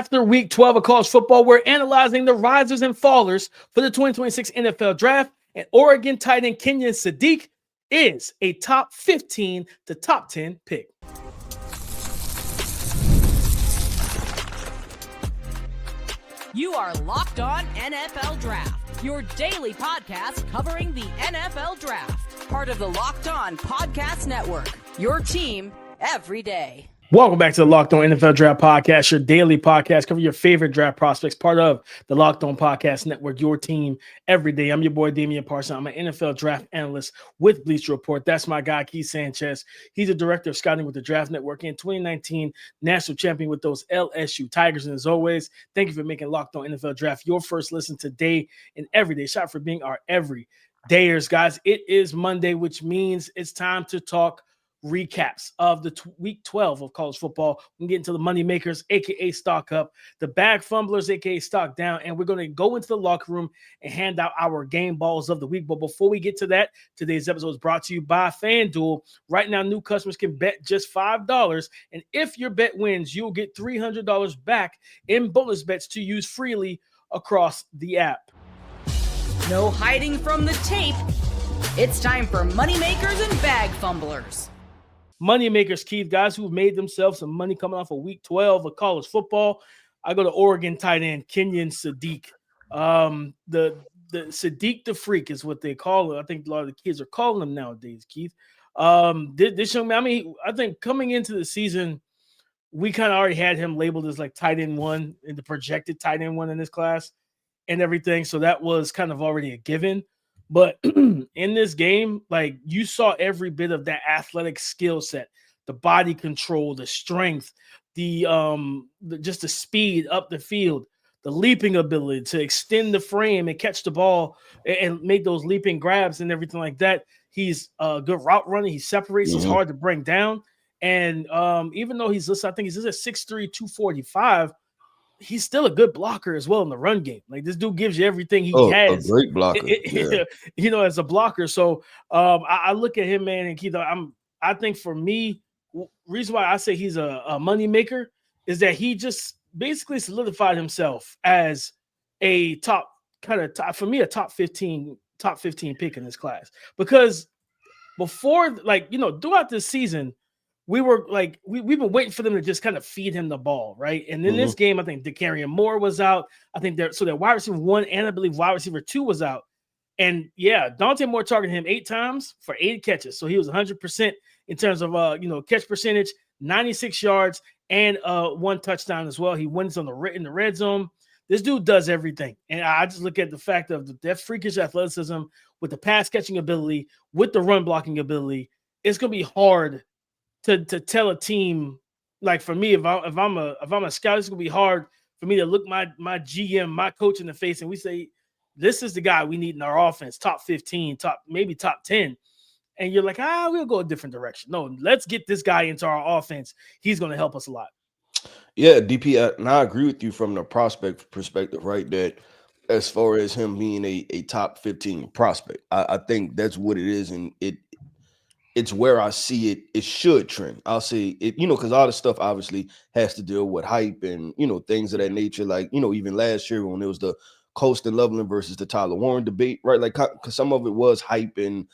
After week 12 of college football, we're analyzing the risers and fallers for the 2026 NFL Draft, and Oregon tight end Kenyon Sadiq is a top 15 to top 10 pick. You are Locked On NFL Draft, your daily podcast covering the NFL Draft. Part of the Locked On Podcast Network, your team every day. Welcome back to the Locked On NFL Draft Podcast, your daily podcast covering your favorite draft prospects, part of the Locked On Podcast Network, your team every day. I'm your boy, Damian Parson. I'm an NFL draft analyst with Bleacher Report. That's my guy, KC Sanchez. He's the director of scouting with the Draft Network and 2019 national champion with those LSU Tigers. And as always, thank you for making Locked On NFL Draft your first listen today and every day. Shout out for being our everydayers, guys. It is Monday, which means it's time to talk recaps of the week 12 of college football. We can get into the money makers, aka stock up, the bag fumblers, aka stock down, and we're going to go into the locker room and hand out our game balls of the week. But before we get to that, today's episode is brought to you by FanDuel. Right now, new customers can bet just $5, and if your bet wins, you'll get $300 back in bonus bets to use freely across the app. No hiding from the tape. It's time for money makers and bag fumblers. Money makers, Keith, guys who've made themselves some money coming off of week 12 of college football. I go to Oregon tight end Kenyon Sadiq. The Sadiq the Freak is what they call it. I think a lot of the kids are calling him nowadays, Keith. This young man, I mean, I think coming into the season, we kind of already had him labeled as like tight end one and the projected tight end one in this class and everything. So that was kind of already a given. But in this game, like you saw every bit of that athletic skill set, the body control, the strength, just the speed up the field, the leaping ability to extend the frame and catch the ball and make those leaping grabs and everything like that. He's a good route runner. He separates. He's hard to bring down. And even though he's listed, I think he's at 6'3", 245. He's still a good blocker as well in the run game. Like this dude gives you everything he has. A great blocker, as a blocker. So I look at him, man, and Keith, I think for me, reason why I say he's a money maker is that he just basically solidified himself as a top 15 pick in this class. Because before, throughout this season, we were like, we've been waiting for them to just kind of feed him the ball, right? And in this game, I think DeCarrion Moore was out. I think their wide receiver 1 and I believe wide receiver 2 was out. And yeah, Dante Moore targeted him 8 times for 8 catches. So he was 100% in terms of catch percentage, 96 yards, and 1 touchdown as well. He wins in the red zone. This dude does everything. And I just look at the fact of that freakish athleticism with the pass catching ability, with the run blocking ability. It's gonna be hard to tell a team, like for me, if I'm a scout, it's gonna be hard for me to look my GM, my coach in the face, and we say, this is the guy we need in our offense, top 15, maybe top 10. And you're like, we'll go a different direction. No, let's get this guy into our offense. He's gonna help us a lot. Yeah, DP, and I agree with you from the prospect perspective, right? That as far as him being a top 15 prospect, I think that's what it is, and it's where I see it should trend. I'll say it, because all the stuff obviously has to deal with hype and, things of that nature. Like, even last year when it was the Colston Loveland versus the Tyler Warren debate, right? Like, because some of it was hype and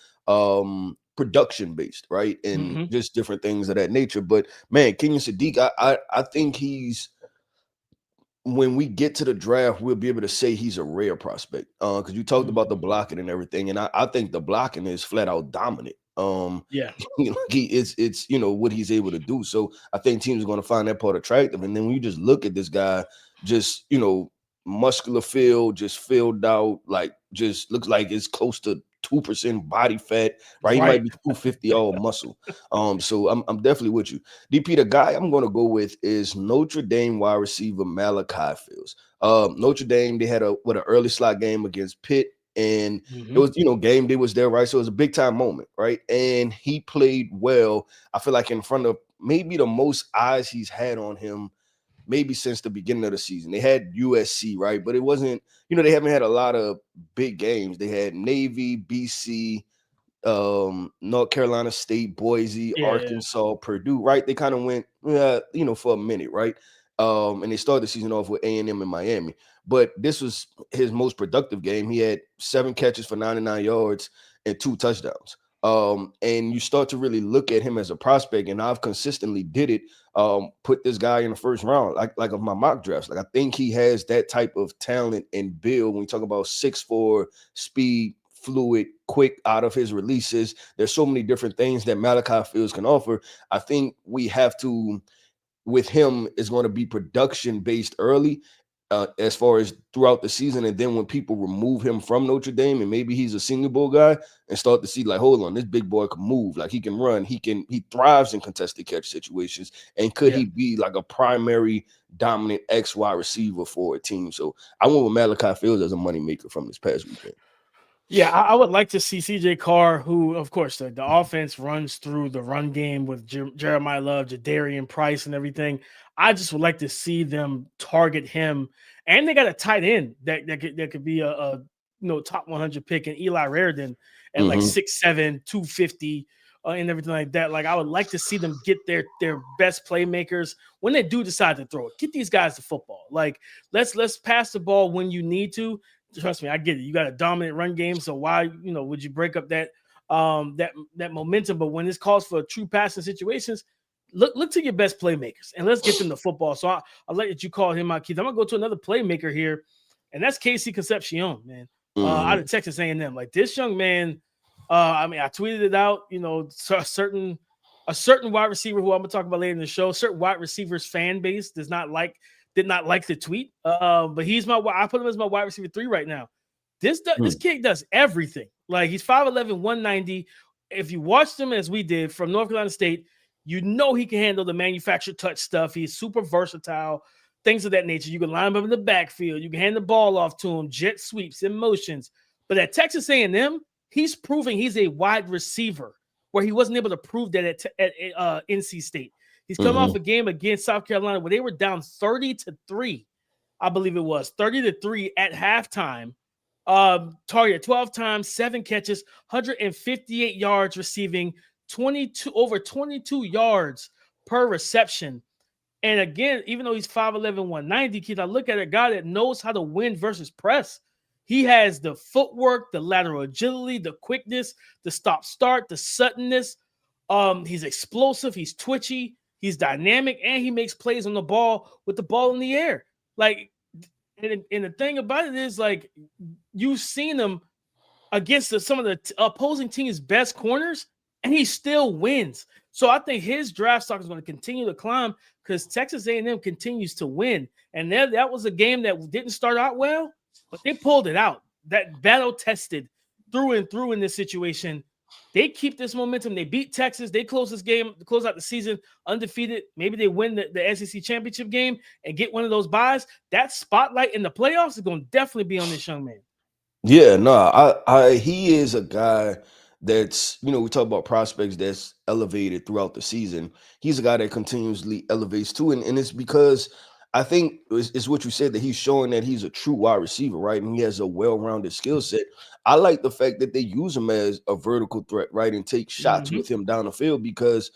production based, right? And just different things of that nature. But man, Kenyon Sadiq, I think when we get to the draft, we'll be able to say he's a rare prospect. Because you talked about the blocking and everything, and I think the blocking is flat out dominant. It's what he's able to do. So I think teams are going to find that part attractive. And then when you just look at this guy, just muscular field, just filled out, like just looks like it's close to 2% body fat, right? He might be 250 all muscle. So I'm definitely with you. DP, the guy I'm going to go with is Notre Dame wide receiver Malachi Fields. Notre Dame, they had an early slot game against Pitt. And it was, game day was there, right? So it was a big time moment, right? And he played well. I feel like in front of maybe the most eyes he's had on him, maybe since the beginning of the season. They had USC, right? But it wasn't, they haven't had a lot of big games. They had Navy, BC, North Carolina State, Boise, Arkansas, Purdue, right? They kind of went, for a minute, right? And they started the season off with A&M in Miami. But this was his most productive game. He had 7 catches for 99 yards and 2 touchdowns. And you start to really look at him as a prospect, and I've consistently did it. Put this guy in the first round, like of my mock drafts. Like I think he has that type of talent and build. When we talk about 6'4", speed, fluid, quick out of his releases, there's so many different things that Malachi Fields can offer. I think we have to, with him, is going to be production based early. As far as throughout the season, and then when people remove him from Notre Dame and maybe he's a Senior Bowl guy and start to see like, hold on, this big boy can move, like he can run, he thrives in contested catch situations, and could he be like a primary dominant XY receiver for a team? So I went with Malachi Fields as a moneymaker from this past weekend. Yeah, I would like to see CJ Carr, who, of course, the offense runs through the run game with Jeremiah Love, Jadarian Price, and everything. I just would like to see them target him. And they got a tight end that could be a top 100 pick, and Eli Raridan at like 6'7", 250, and everything like that. Like I would like to see them get their best playmakers when they do decide to throw it. Get these guys the football. Like let's pass the ball when you need to. Trust me, I get it. You got a dominant run game, so why would you break up that that momentum? But when this calls for true passing situations, look to your best playmakers and let's get them the football. So I'll let you call him out, Keith. I'm gonna go to another playmaker here, and that's KC Concepcion, man, out of Texas A&M. Like this young man, I tweeted it out. A certain wide receiver who I'm gonna talk about later in the show. Certain wide receivers fan base did not like the tweet, but I put him as my wide receiver 3 right now. This kid does everything. Like he's 5'11", 190. If you watched him as we did from North Carolina State, he can handle the manufactured touch stuff. He's super versatile, things of that nature. You can line him up in the backfield. You can hand the ball off to him, jet sweeps and motions. But at Texas A&M, he's proving he's a wide receiver where he wasn't able to prove that at NC State. He's come off a game against South Carolina where they were down 30-3, I believe it was 30-3 at halftime. Targeted 12 times, 7 catches, 158 yards receiving, over 22 yards per reception. And again, even though he's 5'11", 190, Keith, I look at a guy that knows how to win versus press. He has the footwork, the lateral agility, the quickness, the stop-start, the suddenness. He's explosive. He's twitchy. He's dynamic, and he makes plays on the ball with the ball in the air. Like, and the thing about it is, like, you've seen him against some of the opposing team's best corners, and he still wins. So I think his draft stock is going to continue to climb because Texas A&M continues to win. And that was a game that didn't start out well, but they pulled it out. That battle tested through and through in this situation. They keep this momentum. They beat Texas. They close this game, close out the season undefeated. Maybe they win the SEC championship game and get one of those buys. That spotlight in the playoffs is going to definitely be on this young man. Yeah, no, he is a guy that's, we talk about prospects that's elevated throughout the season. He's a guy that continuously elevates too. And it's because I think it's what you said, that he's showing that he's a true wide receiver, right? And he has a well-rounded skill set. I like the fact that they use him as a vertical threat, right? And take shots with him down the field because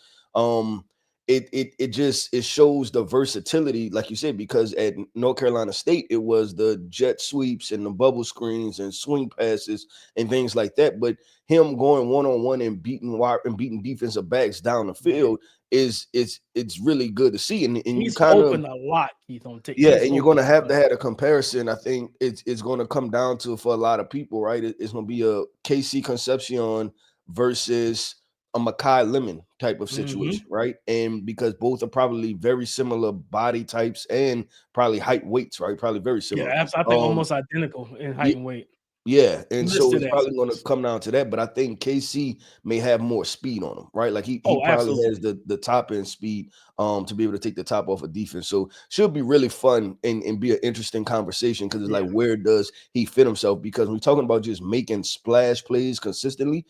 it shows the versatility, like you said, because at North Carolina State, it was the jet sweeps and the bubble screens and swing passes and things like that. But him going one-on-one and beating defensive backs down the field it's really good to see. And he's open a lot, Keith, on tape. Yeah, and you're going to have a comparison. I think it's going to come down to, for a lot of people, right? It's going to be a KC Concepcion versus a Makai Lemon type of situation, right? And because both are probably very similar body types and probably height, weights, right? Probably very similar. Yeah, I think almost identical in height and weight. Yeah, and so it's probably going to come down to that. But I think KC may have more speed on him, right? Like he probably has the top end speed to be able to take the top off of defense. So should be really fun and be an interesting conversation because it's like, where does he fit himself? Because when we're talking about just making splash plays consistently,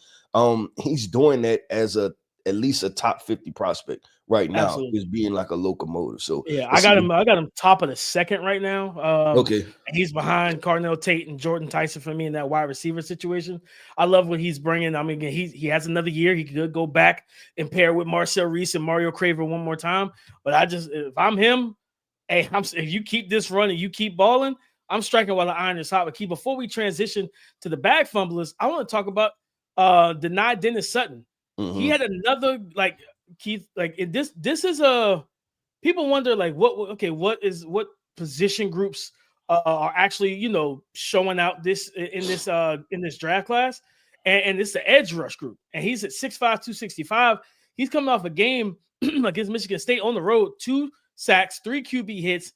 he's doing that as at least a top 50 prospect right now, is being like a locomotive. So yeah, I got him top of the second right now. Okay. And he's behind Cardinal Tate and Jordan Tyson for me in that wide receiver situation. I love what he's bringing. I mean, he has another year. He could go back and pair with Marcel Reese and Mario Craver one more time. But if I'm him, hey, if you keep this running, you keep balling, I'm striking while the iron is hot. But Keith, before we transition to the bag fumblers, I want to talk about Dani Dennis-Sutton. He had another, like, Keith, like this is a people wonder, like, what position groups are actually, showing out in this draft class, and it's the edge rush group, and he's at 6'5", 265. He's coming off a game against Michigan State on the road, 2 sacks, 3 QB hits,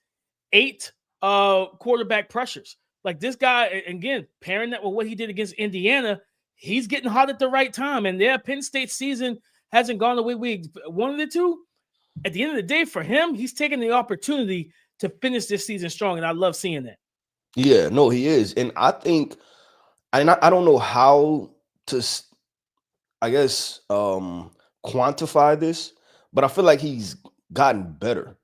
8 quarterback pressures. Like, this guy, again, pairing that with what he did against Indiana, he's getting hot at the right time. And their Penn State season hasn't gone the way we wanted it to. At the end of the day, for him, he's taking the opportunity to finish this season strong, and I love seeing that. Yeah, no, he is. And I think, and I don't know how to, I guess, quantify this, but I feel like he's gotten better.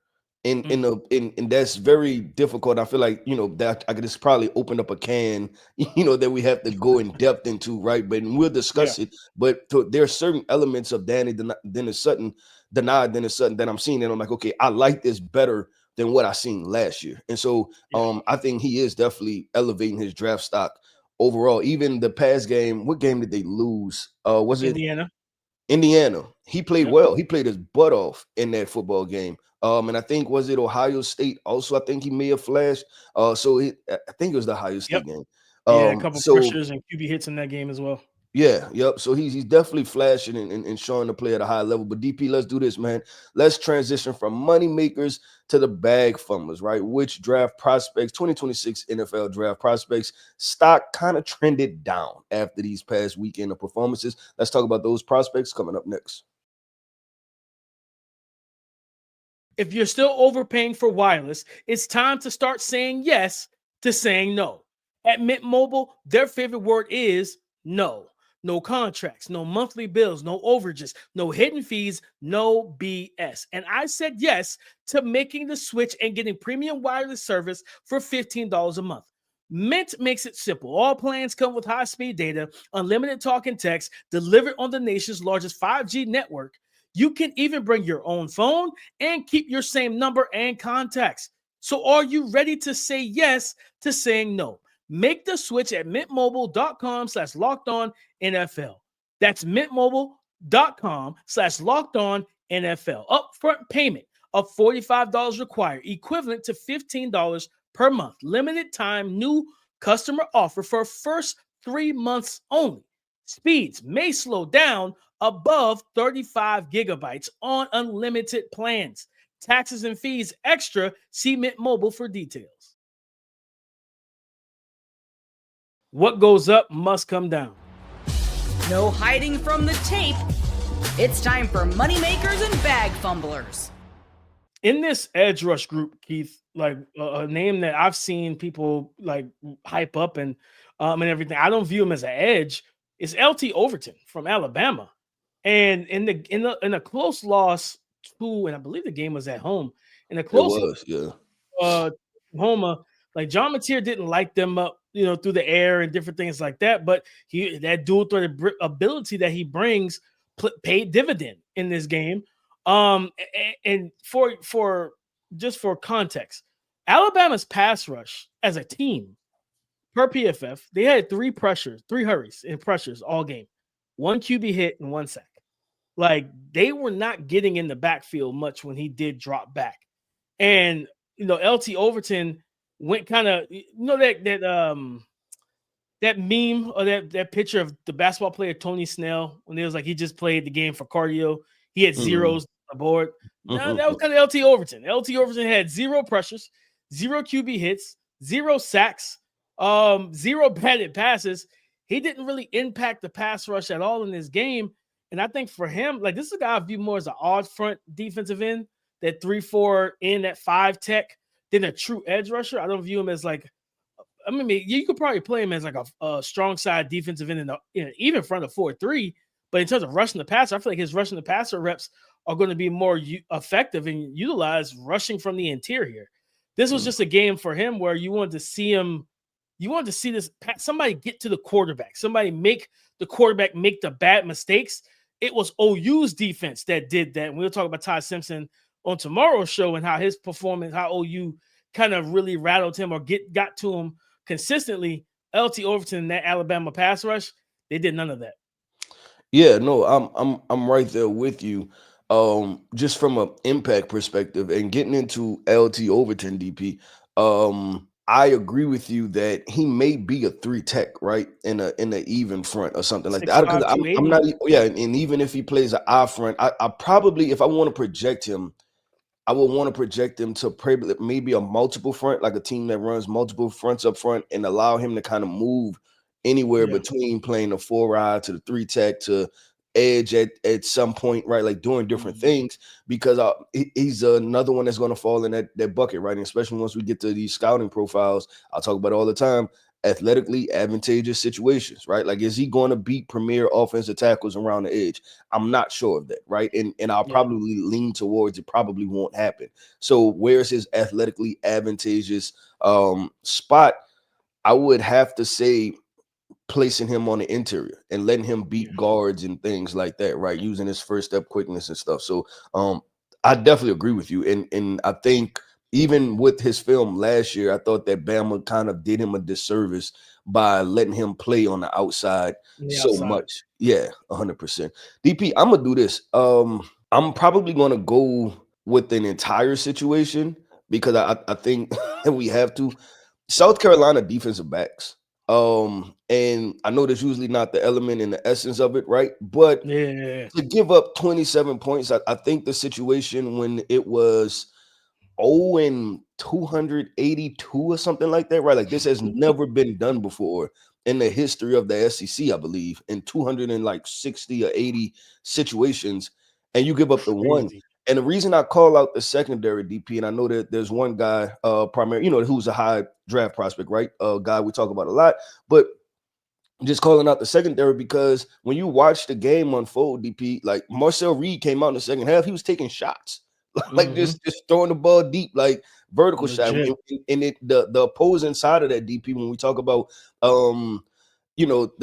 And that's very difficult. I feel like, that I could just probably open up a can, that we have to go in depth into, right? But we'll discuss it. But there are certain elements of Dani Dennis-Sutton that I'm seeing, and I'm like, okay, I like this better than what I seen last year. And so I think he is definitely elevating his draft stock overall. Even the past game, what game did they lose? Was it Indiana? He played well. He played his butt off in that football game. And I think, was it Ohio State also? I think he may have flashed. I think it was the Ohio State game. A couple pressures and QB hits in that game as well. Yeah, yep. So he's definitely flashing and showing to play at a high level. But DP, let's do this, man. Let's transition from money makers to the bag fumblers, right? Which draft prospects, 2026 NFL draft prospects, stock kind of trended down after these past weekend of performances. Let's talk about those prospects coming up next. If you're still overpaying for wireless, it's time to start saying yes to saying no. At Mint Mobile, their favorite word is no. No contracts, no monthly bills, no overages, no hidden fees, no BS. And I said yes to making the switch and getting premium wireless service for $15 a month. Mint makes it simple. All plans come with high-speed data, unlimited talk and text, delivered on the nation's largest 5G network. You can even bring your own phone and keep your same number and contacts. So are you ready to say yes to saying no? Make the switch at mintmobile.com/lockedon-NFL. That's mintmobile.com/lockedon-NFL. Upfront payment of $45 required, equivalent to $15 per month. Limited time new customer offer for first 3 months only. Speeds may slow down above 35 gigabytes on unlimited plans. Taxes and fees extra. See Mint Mobile for details. What goes up must come down. No hiding from the tape. It's time for moneymakers and bag fumblers. In this edge rush group, Keith, like a name that I've seen people like hype up and everything, I don't view him as an edge. It's LT Overton from Alabama, and in a close loss to, and I believe the game was at home. In a close, Homa, like John Mateer didn't light them up, through the air and different things like that. But that dual threat ability that he brings paid dividend in this game. And for context, Alabama's pass rush as a team per PFF, they had 3 hurries and pressures all game, 1 QB hit and 1 sack. Like, they were not getting in the backfield much when he did drop back. And LT Overton went kind of, that meme or that picture of the basketball player Tony Snell when it was like he just played the game for cardio. He had zeros aboard. That was kind of LT Overton. LT Overton had 0 pressures, 0 QB hits, 0 sacks, 0 batted passes. He didn't really impact the pass rush at all in this game. And I think for him, like, this is a guy I view more as an odd front defensive end, that 3-4 in, that 5 tech, than a true edge rusher. I don't view him as like, I mean, you could probably play him as like a strong side defensive end even front of 4-3. But in terms of rushing the passer, I feel like his rushing the passer reps are going to be more effective and utilized rushing from the interior. This was just a game for him where you wanted to see this somebody get to the quarterback, somebody make the quarterback make the bad mistakes. It was OU's defense that did that. And we'll talk about Ty Simpson on tomorrow's show and how his performance, how OU kind of really rattled him or got to him consistently. LT Overton and that Alabama pass rush, they did none of that. Yeah, no, I'm right there with you. Just from an impact perspective and getting into LT Overton DP, I agree with you that he may be a 3 tech, right? In a even front or something like that. 6'5", Because I'm 280. not yeah, and even if he plays an I front, I probably, if I want to project him, I would want to project him to maybe a multiple front, like a team that runs multiple fronts up front and allow him to kind of move anywhere Yeah. between playing the 4 ride to the 3 tech to edge at some point, right? Like doing different things, because he's another one that's going to fall in that bucket, right? And especially once we get to these scouting profiles, I'll talk about it all the time. Athletically advantageous situations, right? Like, is he going to beat premier offensive tackles around the edge? I'm not sure of that, right? And I'll probably lean towards it probably won't happen. So where's his athletically advantageous spot? I would have to say placing him on the interior and letting him beat guards and things like that, right? Using his first step quickness and stuff. So I definitely agree with you. And I think even with his film last year, I thought that Bama kind of did him a disservice by letting him play on the outside much. Yeah, 100%. DP, I'm gonna do this. I'm probably gonna go with an entire situation because I think we have to. South Carolina defensive backs. And I know that's usually not the element and the essence of it, right? But to give up 27 points, I think the situation when it was 0-282 or something like that, right? Like, this has never been done before in the history of the SEC, I believe, in 260 or 80 situations, and you give up the one. And the reason I call out the secondary, DP, and I know that there's one guy, primary, who's a high draft prospect, right? A guy we talk about a lot, but just calling out the secondary because when you watch the game unfold, DP, like Marcel Reed came out in the second half, he was taking shots, like just throwing the ball deep, like vertical shot. And the opposing side of that, DP, when we talk about the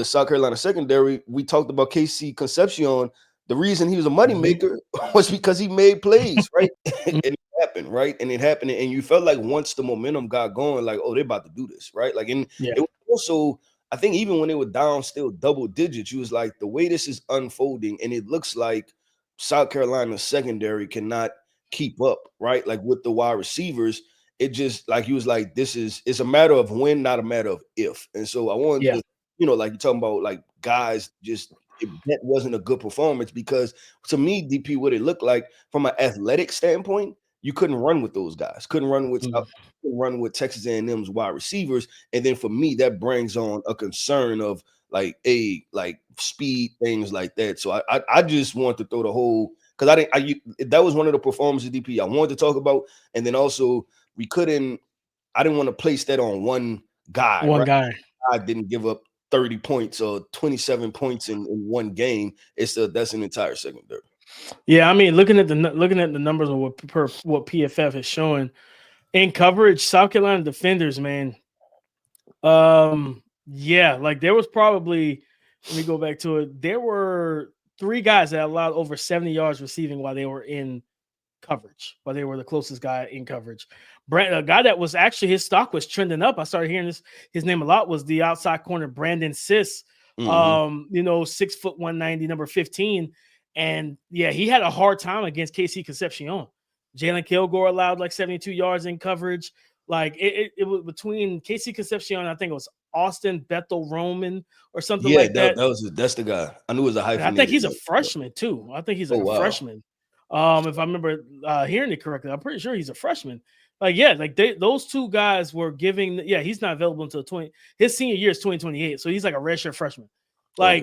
South Carolina secondary, we talked about KC Concepcion. The reason he was a moneymaker was because he made plays, right? And it happened, right? And it happened. And you felt like once the momentum got going, like, oh, they're about to do this, right? Like, and it was also, I think even when they were down still double digits, you was like, the way this is unfolding, and it looks like South Carolina's secondary cannot keep up, right? Like with the wide receivers, it just like he was like, it's a matter of when, not a matter of if. And so I wanted to, like you're talking about, like guys just that wasn't a good performance because to me, DP, what it looked like from an athletic standpoint, you couldn't run with those guys, couldn't run with Texas A&M's wide receivers. And then for me, that brings on a concern of like speed, things like that. So I just want to throw the whole, because that was one of the performances, DP, I wanted to talk about. And then also I didn't want to place that on one guy. I didn't give up 30 points or 27 points in one game. That's an entire secondary. Yeah, I mean, looking at the numbers of what PFF is showing in coverage, South Carolina defenders, man. Like there was probably, let me go back to it. There were 3 guys that allowed over 70 yards receiving while they were in coverage, while they were the closest guy in coverage. A guy that was actually, his stock was trending up. I started hearing his name a lot, was the outside corner Brandon Siss. 6 foot 190, number 15. And yeah, he had a hard time against KC Concepcion. Jalen Kilgore allowed like 72 yards in coverage. Like it was between KC Concepcion, I think it was Austin Bethel Roman or something like that. That's the guy. I knew it was a hyphenated. I think he's a freshman too. I think he's like a freshman. If I remember hearing it correctly, I'm pretty sure he's a freshman. Those 2 guys were giving. Yeah, he's not available until his senior year is 2028, so he's like a redshirt freshman. They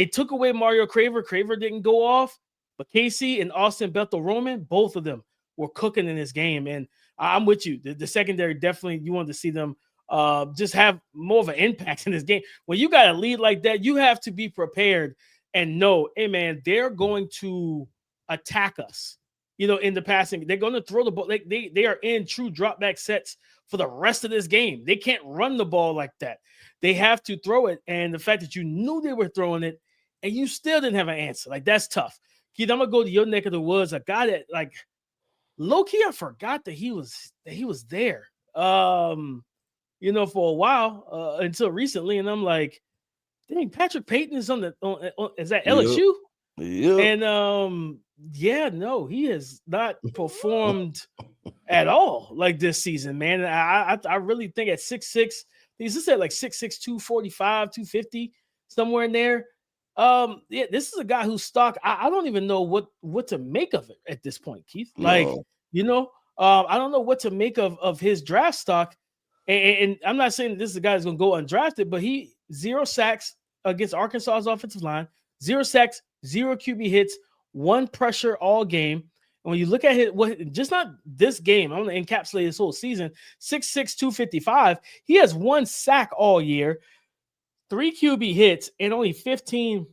took away Mario Craver. Craver didn't go off, but KC and Austin Bethel Roman, both of them were cooking in this game. And I'm with you. The secondary, definitely, you want to see them just have more of an impact in this game. When you got a lead like that, you have to be prepared and know, hey man, they're going to attack us. In the passing, they're going to throw the ball. They are in true drop back sets for the rest of this game. They can't run the ball like that. They have to throw it. And the fact that you knew they were throwing it and you still didn't have an answer, like that's tough. Keith, I'm gonna go to your neck of the woods. A guy that like low key, I forgot that he was there. For a while until recently, and I'm like, dang, Patrick Payton is is that LSU? Yep. And he has not performed at all like this season, man. I really think at 6'6", he's just at like 6'6", 245, 250, somewhere in there. This is a guy whose stock I don't even know what to make of it at this point, Keith. Like, I don't know what to make of his draft stock. And I'm not saying that this is a guy that's going to go undrafted, but he 0 sacks against Arkansas's offensive line, 0 sacks, 0 QB hits, 1 pressure all game. And when you look at just not this game, I'm going to encapsulate this whole season, 6'6", 255, he has 1 sack all year, 3 QB hits, and only 15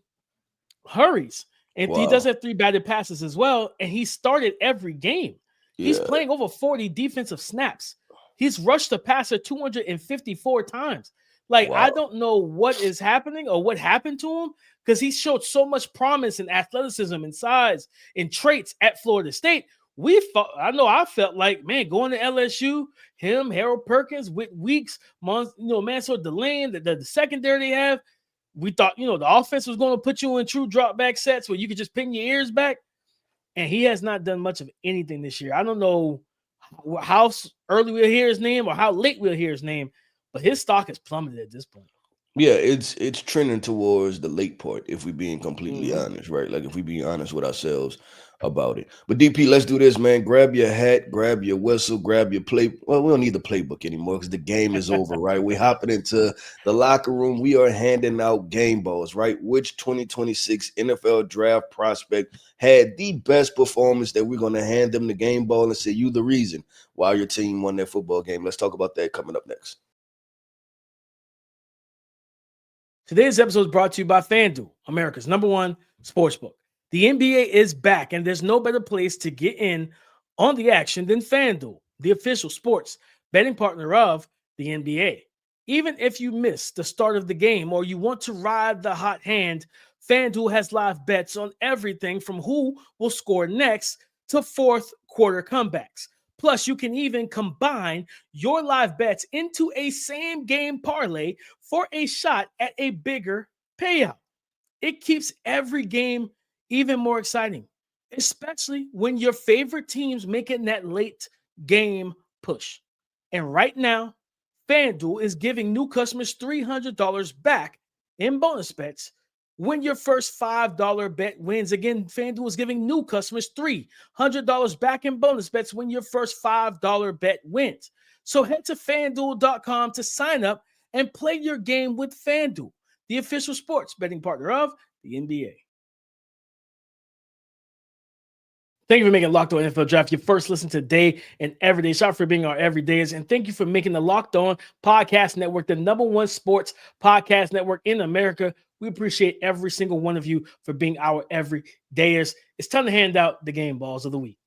hurries. And he does have 3 batted passes as well, and he started every game. Yeah. He's playing over 40 defensive snaps. He's rushed the passer 254 times. Like, I don't know what is happening or what happened to him, because he showed so much promise in athleticism and size and traits at Florida State. I felt like, man, going to LSU, him, Harold Perkins, Whit Weeks, Mansoor, Delane, the secondary they have, we thought, the offense was going to put you in true drop back sets where you could just pin your ears back. And he has not done much of anything this year. I don't know how early we'll hear his name or how late we'll hear his name, but his stock has plummeted at this point. Yeah, it's trending towards the late part, if we're being completely honest, right? Like, if we be honest with ourselves about it. But DP, let's do this, man. Grab your hat, grab your whistle, grab your well, we don't need the playbook anymore because the game is over, right? We're hopping into the locker room. We are handing out game balls, right? Which 2026 NFL draft prospect had the best performance that we're going to hand them the game ball and say, you the reason why your team won that football game. Let's talk about that coming up next. Today's episode is brought to you by FanDuel, America's #1 sportsbook. The NBA is back, and there's no better place to get in on the action than FanDuel, the official sports betting partner of the NBA. Even if you miss the start of the game or you want to ride the hot hand, FanDuel has live bets on everything from who will score next to fourth quarter comebacks. Plus, you can even combine your live bets into a same game parlay for a shot at a bigger payout. It keeps every game even more exciting, especially when your favorite teams making that late game push. And right now, FanDuel is giving new customers $300 back in bonus bets when your first $5 bet wins. Again, FanDuel is giving new customers $300 back in bonus bets when your first $5 bet wins. So head to FanDuel.com to sign up and play your game with FanDuel, the official sports betting partner of the NBA. Thank you for making Locked On NFL Draft your first listen today and every day. Shout out for being our everydayers. And thank you for making the Locked On Podcast Network the #1 sports podcast network in America. We appreciate every single one of you for being our everydayers. It's time to hand out the game balls of the week.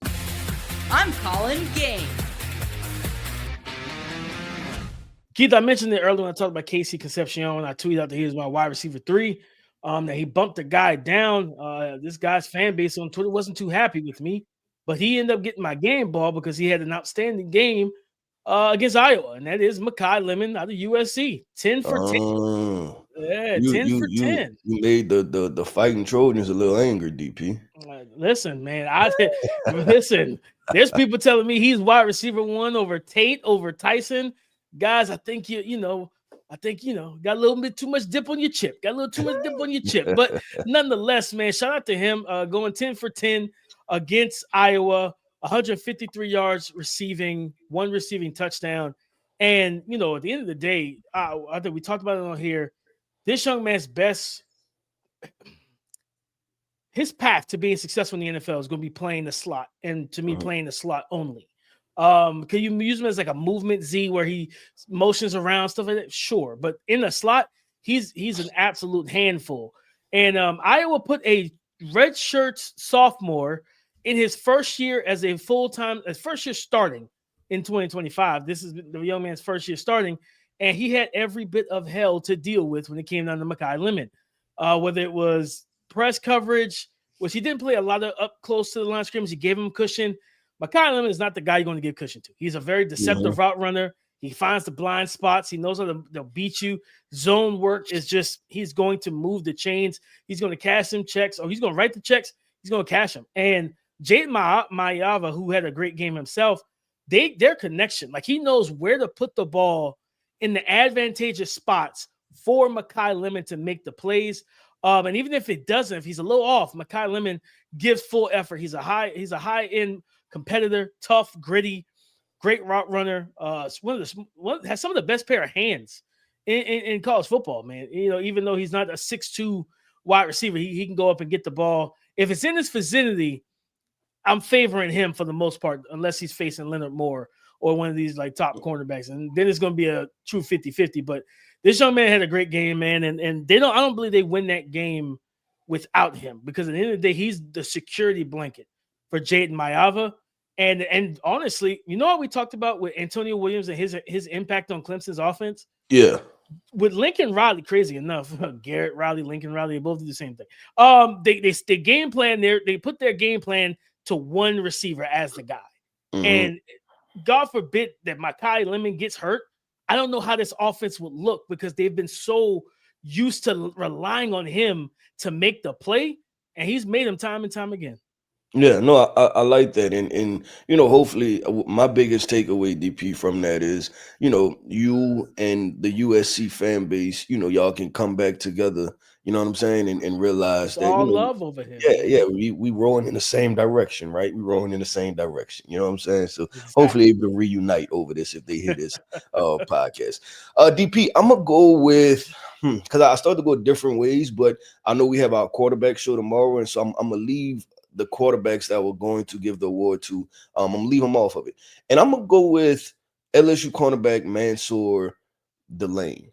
I'm calling game. Keith, I mentioned it earlier when I talked about KC Concepcion. I tweeted out that he was my wide receiver 3. That he bumped the guy down. This guy's fan base on Twitter wasn't too happy with me, but he ended up getting my game ball because he had an outstanding game against Iowa, and that is Makai Lemon out of USC. 10 for 10. Yeah, 10 for 10. You made the fighting Trojans a little angry, DP. Listen, man, listen. There's people telling me he's wide receiver 1 over Tate, over Tyson. Guys, I think got a little bit too much dip on your chip. But nonetheless, man, shout out to him going 10 for 10 against Iowa, 153 yards receiving, 1 receiving touchdown. And, at the end of the day, I think we talked about it on here. This young man's his path to being successful in the NFL is going to be playing the slot. And to me, playing the slot only. Can you use him as like a movement Z where he motions around, stuff like that? Sure. But in the slot, he's an absolute handful. And Iowa put a redshirt sophomore in his first year as a first year starting in 2025. This is the young man's first year starting, and he had every bit of hell to deal with when it came down to Makai Lemon. Whether it was press coverage, was he didn't play a lot of up close to the line of scrimmage. He gave him cushion. Makai Lemon is not the guy you're going to give cushion to. He's a very deceptive route runner. He finds the blind spots. He knows how to beat you. Zone work is just, he's going to move the chains. He's going to cash him checks, or he's going to write the checks. He's going to cash them. And Jaden Mayava, who had a great game himself, their connection, like he knows where to put the ball in the advantageous spots for Makai Lemon to make the plays. And even if it doesn't, if he's a little off, Makai Lemon gives full effort. He's a high-end competitor, tough, gritty, great route runner. Has some of the best pair of hands in college football, man. Even though he's not a 6'2" wide receiver, he can go up and get the ball. If it's in his vicinity, I'm favoring him for the most part, unless he's facing Leonard Moore or one of these like top cornerbacks. And then it's going to be a true 50-50. But this young man had a great game, man. And I don't believe they win that game without him, because at the end of the day, he's the security blanket for Jaden Mayava. And honestly, you know what we talked about with Antonio Williams and his impact on Clemson's offense? Yeah. With Lincoln Riley, crazy enough, Garrett Riley, Lincoln Riley, they both do the same thing. They game plan there. They put their game plan to one receiver as the guy. And God forbid that Makai Lemon gets hurt. I don't know how this offense would look, because they've been so used to relying on him to make the play, and he's made them time and time again. Yeah, no, I like that. And hopefully my biggest takeaway, DP, from that is, you and the USC fan base, y'all can come back together, you know what I'm saying, and realize It's that, all love over here. Yeah, we rowing in the same direction, right? We rowing in the same direction, you know what I'm saying? So Exactly. hopefully able to reunite over this if they hear this podcast. DP, I'm gonna go with because I started to go different ways, but I know we have our quarterback show tomorrow, and so I'm gonna leave the quarterbacks that we're going to give the award to. I'm gonna leave them off of it, and I'm gonna go with LSU cornerback Mansoor Delane.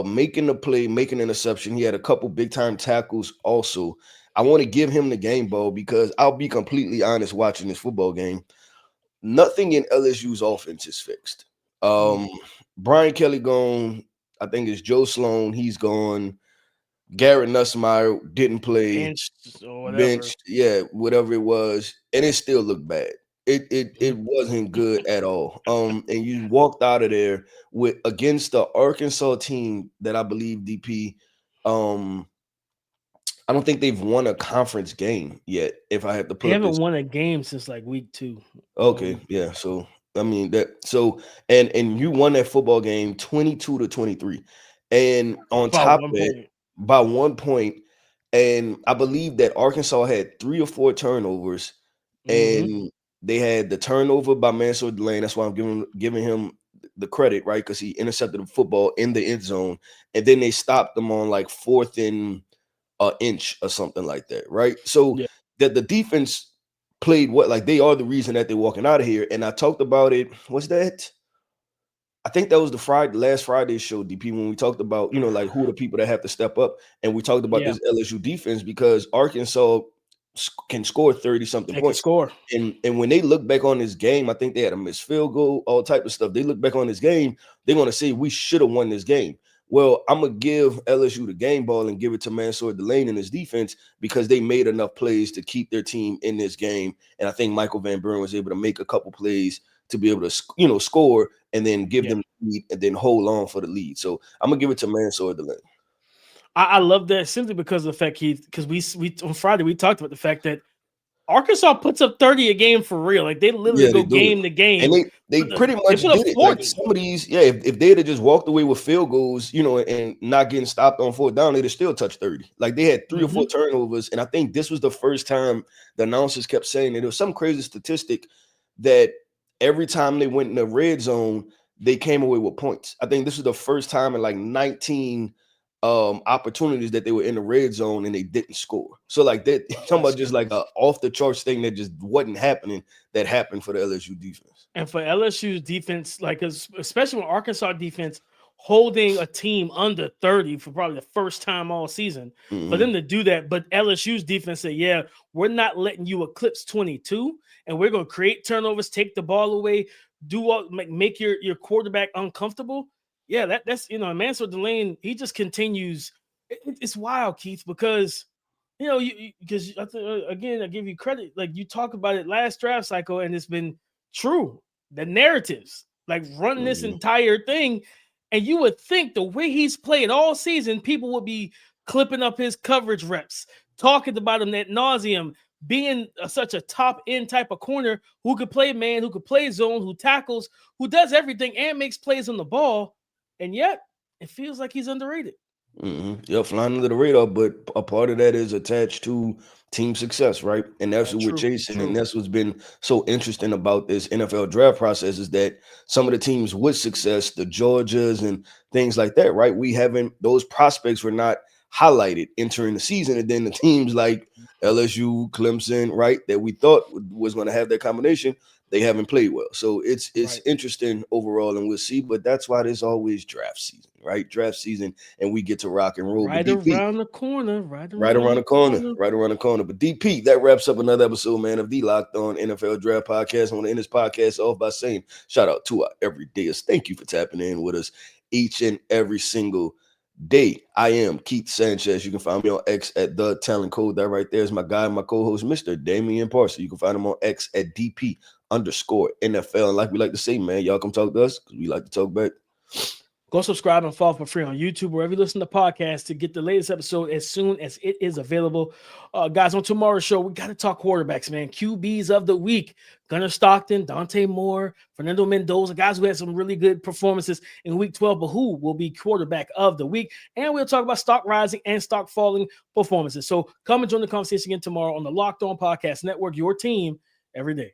Making the play, making an interception. He had a couple big time tackles also. I want to give him the game ball, because I'll be completely honest, watching this football game, nothing in LSU's offense is fixed. Brian Kelly gone. I think it's Joe Sloan. He's gone. Garrett Nussmeier didn't play. Benched or whatever. Benched, yeah, whatever it was, and it still looked bad. It wasn't good at all. And you walked out of there with against the Arkansas team that I believe, DP. I don't think they've won a conference game yet. If I had to put, they haven't won a game since like week 2. Okay, yeah. So I mean and you won that football game 22-23, and on top of it, by 1 point. And I believe that Arkansas had 3 or 4 turnovers, and they had the turnover by Mansoor Delane. That's why I'm giving him the credit, right? Because he intercepted the football in the end zone, and then they stopped them on like 4th and an inch or something like that, right? So that the defense played like they are the reason that they're walking out of here. And I talked about it. What's that? I think that was the last Friday's show, DP, when we talked about, like who are the people that have to step up. And we talked about this LSU defense, because Arkansas can score 30-something points. And when they look back on this game, I think they had a missed field goal, all type of stuff. They look back on this game, they're going to say we should have won this game. Well, I'm going to give LSU the game ball and give it to Mansoor Delane and his defense, because they made enough plays to keep their team in this game. And I think Michael Van Buren was able to make a couple plays to be able to, score and then give them the lead and then hold on for the lead. So I'm gonna give it to Mansoor Delane. I love that, simply because of the fact because we on Friday we talked about the fact that Arkansas puts up 30 a game for real. Like they literally go game to game. And they pretty much did it. Like some of these, if they'd have just walked away with field goals, and not getting stopped on 4th down, they'd have still touched 30. Like they had 3 or 4 turnovers. And I think this was the first time the announcers kept saying that it was some crazy statistic that every time they went in the red zone, they came away with points. I think this was the first time in like 19 opportunities that they were in the red zone and they didn't score. So like that, talking about just like a off the charts thing that just wasn't happening, that happened for the LSU defense. And for LSU's defense, like especially when Arkansas defense holding a team under 30 for probably the first time all season, for them to do that. But LSU's defense said, we're not letting you eclipse 22, and we're going to create turnovers, take the ball away, make your quarterback uncomfortable. Yeah, that's Mansoor Delane, he just continues. It's wild, Keith, because You know, because again, I give you credit. Like you talked about it last draft cycle, and it's been true. The narratives, like run this entire thing, and you would think the way he's played all season, people would be clipping up his coverage reps, talking about him ad nauseum, being such a top end type of corner who could play man, who could play zone, who tackles, who does everything and makes plays on the ball, and yet it feels like he's underrated. Yeah, flying under the radar, but a part of that is attached to team success, right? And that's what we're chasing. And that's what's been so interesting about this NFL draft process is that some of the teams with success, the Georgias and things like that, right? Those prospects were not highlighted entering the season. And then the teams like LSU, Clemson, right, that we thought was going to have that combination, they haven't played well. So it's interesting overall, and we'll see. But that's why there's always draft season, right? Draft season, and we get to rock and roll. Right around the corner. Right around the corner. But DP, that wraps up another episode, man, of the Locked On NFL Draft Podcast. I want to end this podcast off by saying shout out to our everydayers. Thank you for tapping in with us each and every single day. I am Keith Sanchez. You can find me on X at The Talent Code. That right there is my guy, my co-host, Mr. Damian Parson. You can find him on X at DP_NFL. And like we like to say, man, y'all come talk to us because we like to talk back. Go subscribe and follow for free on YouTube, wherever you listen to podcasts, to get the latest episode as soon as it is available. Guys, on tomorrow's show, we got to talk quarterbacks, man. QBs of the week. Gunnar Stockton, Dante Moore, Fernando Mendoza, guys who had some really good performances in week 12, but who will be quarterback of the week? And we'll talk about stock rising and stock falling performances. So come and join the conversation again tomorrow on the Locked On Podcast Network, your team every day.